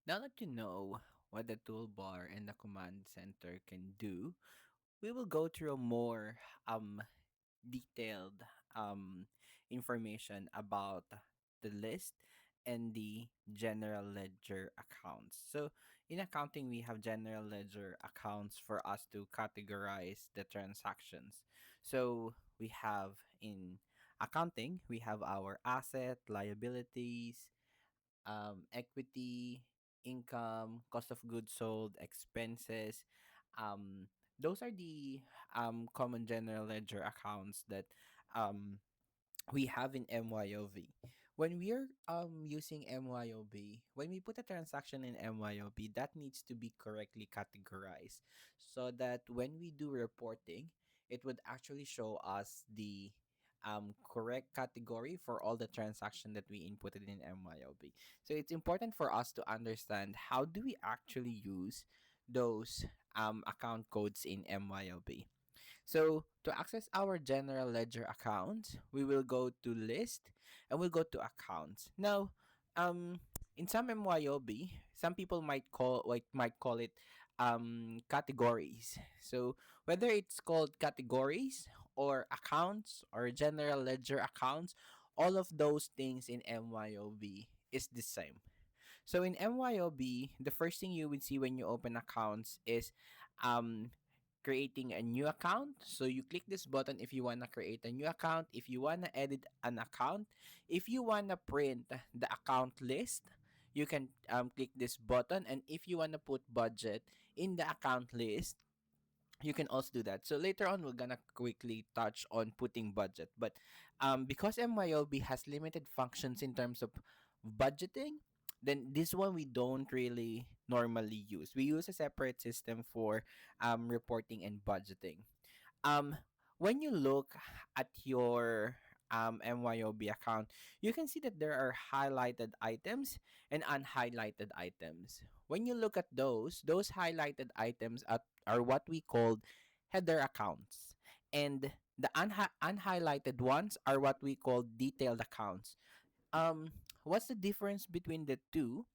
Now that you know what the toolbar and the command center can do, we will go through a more um detailed um information about the list and the general ledger accounts. So in accounting we have general ledger accounts for us to categorize the transactions. So we have in accounting we have our asset, liabilities, equity, income, cost of goods sold, expenses. Um, those are the common general ledger accounts that um, we have in MYOB. When we are using MYOB, when we put a transaction in MYOB, that needs to be correctly categorized so that when we do reporting, it would actually show us the correct category for all the transaction that we inputted in MYOB. So it's important for us to understand how do we actually use those account codes in MYOB. So to access our general ledger account, we will go to list and we'll go to accounts. Now, um, in some MYOB, some people might call it categories. So whether it's called categories or accounts or general ledger accounts, all of those things in MYOB is the same. So in MYOB, the first thing you would see when you open accounts is um creating a new account. So you click this button if you want to create a new account, if you want to edit an account, if you want to print the account list, you can click this button. And if you want to put budget in the account list, you can also do that. So later on, we're gonna quickly touch on putting budget. But because MYOB has limited functions in terms of budgeting, then this one we don't really normally use. We use a separate system for reporting and budgeting. Um, when you look at your MYOB account, you can see that there are highlighted items and unhighlighted items. When you look at those highlighted items are what we called header accounts. And the unhighlighted ones are what we call detailed accounts. What's the difference between the two?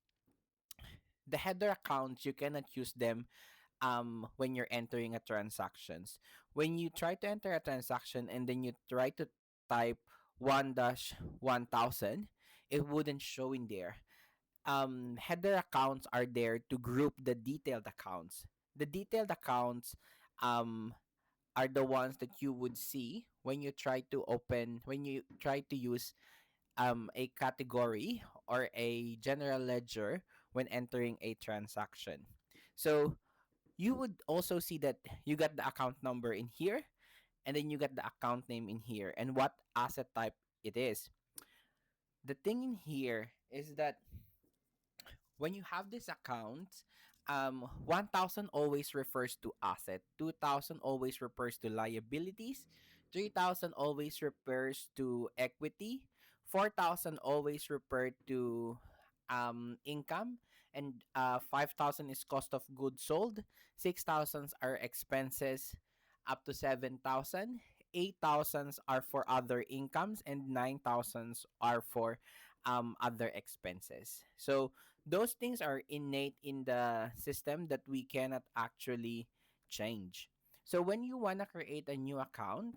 The header accounts, you cannot use them when you're entering a transactions. When you try to enter a transaction and then you try to type 1-1000, it wouldn't show in there. Header accounts are there to group the detailed accounts. The detailed accounts um are the ones that you would see when you try to use a category or a general ledger when entering a transaction. So you would also see that you got the account number in here and then you got the account name in here and what asset type it is. The thing in here is that when you have this account, 1000 always refers to asset, 2000 always refers to liabilities, 3000 always refers to equity, 4000 always refer to income, and 5000 is cost of goods sold, 6000 are expenses up to 7000, 8000 are for other incomes, and 9000 are for other expenses. So those things are innate in the system that we cannot actually change. So when you want to create a new account,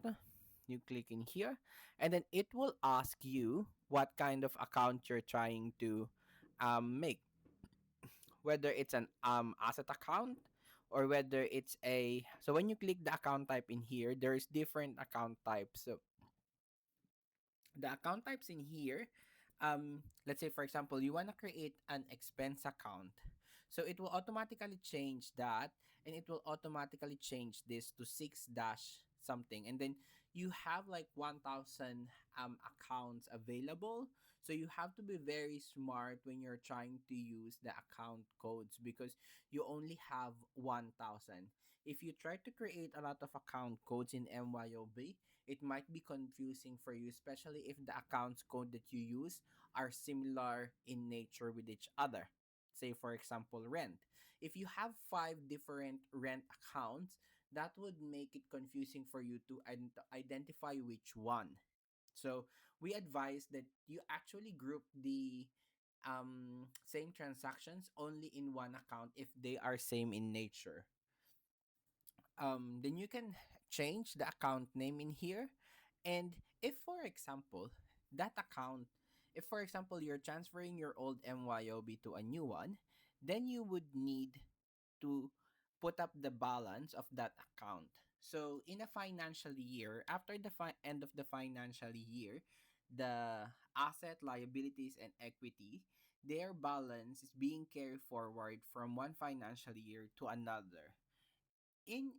you click in here and then it will ask you what kind of account you're trying to make, whether it's an asset account or whether it's a, so when you click the account type in here, there's different account types. So the account types in here, let's say for example you want to create an expense account, so it will automatically change that, and it will automatically change this to 6 dash something, and then you have like 1000 accounts available. So you have to be very smart when you're trying to use the account codes because you only have 1000. If you try to create a lot of account codes in MYOB, it might be confusing for you, especially if the accounts code that you use are similar in nature with each other. Say, for example, rent. If you have 5 different rent accounts, that would make it confusing for you to identify which one. So we advise that you actually group the same transactions only in one account if they are same in nature. Then you can change the account name in here. And if, for example, that account, if, for example, you're transferring your old MYOB to a new one, then you would need to put up the balance of that account. So, in a financial year, after the end of the financial year, the asset, liabilities, and equity, their balance is being carried forward from one financial year to another. In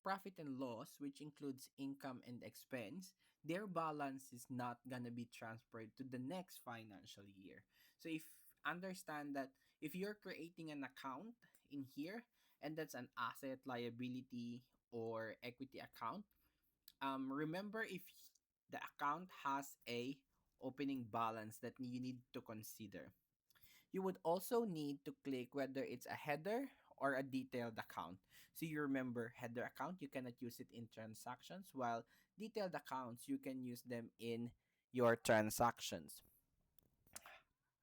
profit and loss, which includes income and expense, their balance is not gonna be transferred to the next financial year. So if understand that if you're creating an account in here and that's an asset, liability, or equity account, remember if the account has a opening balance that you need to consider. You would also need to click whether it's a header or a detailed account. So you remember header account, you cannot use it in transactions, while detailed accounts, you can use them in your transactions.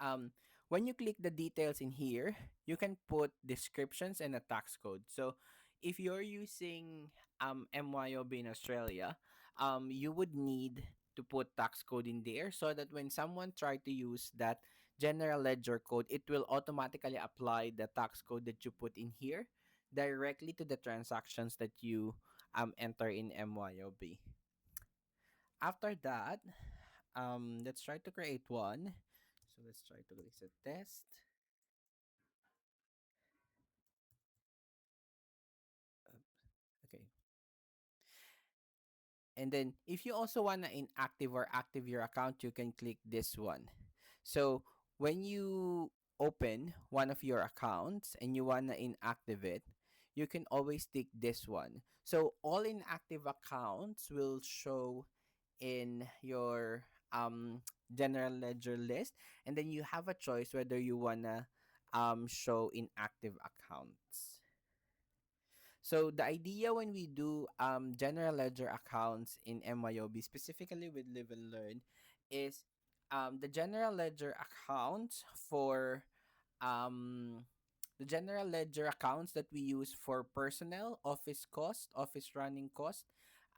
um, when you click the details in here, you can put descriptions and a tax code. So if you're using MYOB in Australia, you would need to put tax code in there so that when someone try to use that general ledger code, it will automatically apply the tax code that you put in here directly to the transactions that you enter in MYOB. After that, let's try to create one. So let's try to release a test. Okay. And then if you also want to inactive or active your account, you can click this one. So when you open one of your accounts and you want to inactive it, you can always tick this one. So all inactive accounts will show in your general ledger list, and then you have a choice whether you want to show inactive accounts. So the idea when we do general ledger accounts in MYOB, specifically with Live and Learn, is the general ledger accounts for um, the general ledger accounts that we use for personnel, office cost, office running cost,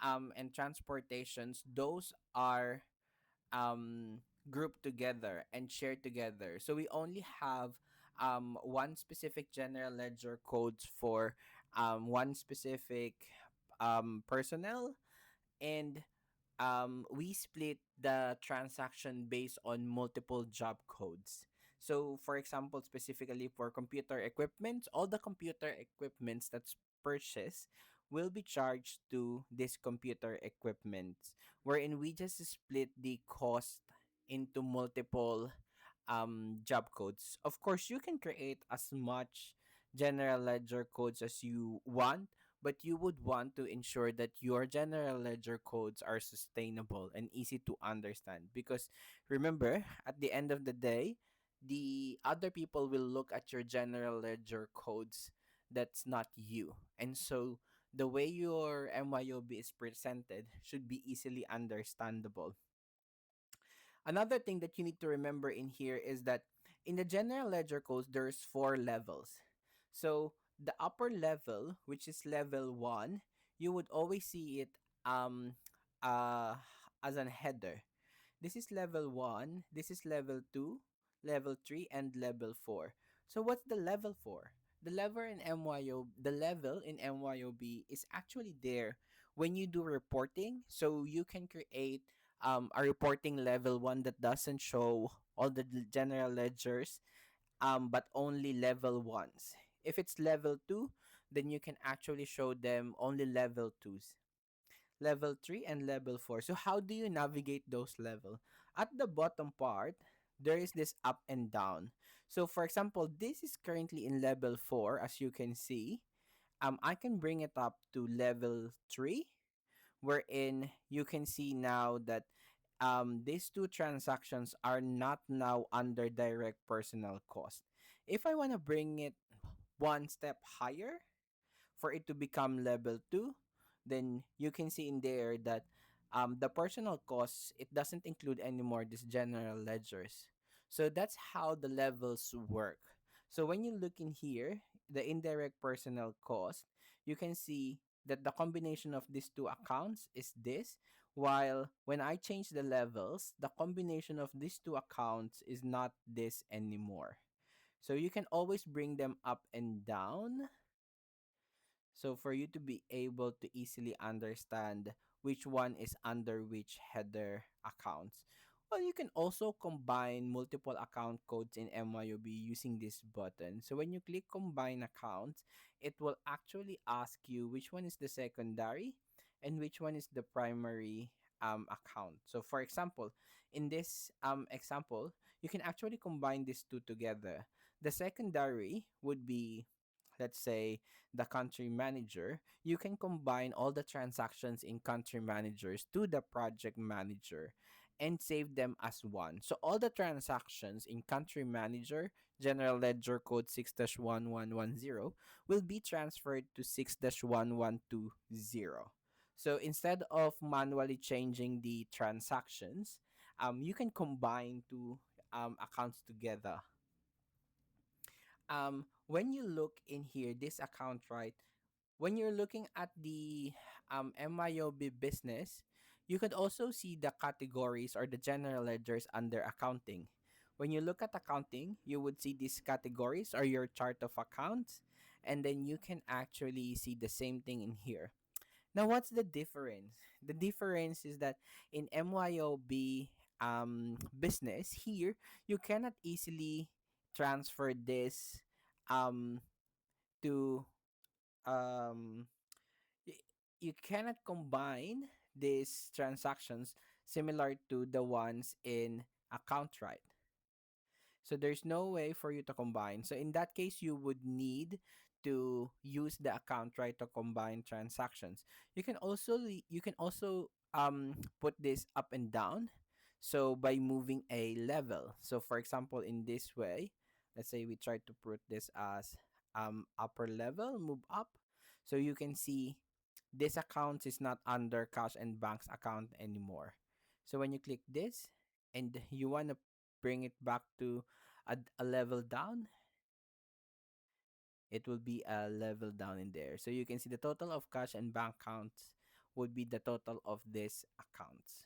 and transportations. Those are um, grouped together and shared together. So we only have one specific general ledger codes for one specific personnel, and we split the transaction based on multiple job codes. So, for example, specifically for computer equipment, all the computer equipments that's purchased will be charged to this computer equipment, wherein we just split the cost into multiple job codes. Of course, you can create as much general ledger codes as you want, but you would want to ensure that your general ledger codes are sustainable and easy to understand, because remember, at the end of the day, the other people will look at your general ledger codes that's not you. And so the way your MYOB is presented should be easily understandable. Another thing that you need to remember in here is that in the general ledger codes, there's four levels. So the upper level, which is level one, you would always see it um uh as an header. This is level one, this is level two, level three, and level four. So what's the level for? The level in MYOB is actually there when you do reporting. So you can create a reporting level one that doesn't show all the general ledgers, but only level ones. If it's level two, then you can actually show them only level twos, level 3, and level 4. So how do you navigate those level? At the bottom part, there is this up and down. So for example, this is currently in level 4, as you can see. I can bring it up to level 3, wherein you can see now that these two transactions are not now under direct personal cost. If I want to bring it one step higher, for it to become level 2, then you can see in there that the personal costs, it doesn't include anymore these general ledgers. So that's how the levels work. So when you look in here, the indirect personnel cost, you can see that the combination of these two accounts is this, while when I change the levels, the combination of these two accounts is not this anymore. So you can always bring them up and down, so for you to be able to easily understand which one is under which header accounts. Well, you can also combine multiple account codes in MYOB using this button. So when you click combine accounts, it will actually ask you which one is the secondary and which one is the primary account. So for example, in this example, you can actually combine these two together. The secondary would be, let's say, the country manager. You can combine all the transactions in country managers to the project manager and save them as one. So all the transactions in country manager, general ledger code 6-1110, will be transferred to 6-1120. So instead of manually changing the transactions, you can combine two accounts together. When you look in here, this account, right? When you're looking at the MYOB business, you could also see the categories or the general ledgers under accounting. When you look at accounting, you would see these categories or your chart of accounts, and then you can actually see the same thing in here. Now, what's the difference? The difference is that in MYOB business here, you cannot easily transfer this um, to um, y- you cannot combine these transactions similar to the ones in account, right? So there's no way for you to combine. So in that case, you would need to use the account, right, to combine transactions. You can also put this up and down. So by moving a level. So for example, in this way, let's say we try to put this as upper level, move up. So you can see this account is not under cash and banks account anymore. So when you click this and you want to bring it back to a level down, it will be a level down in there. So you can see the total of cash and bank accounts would be the total of these accounts.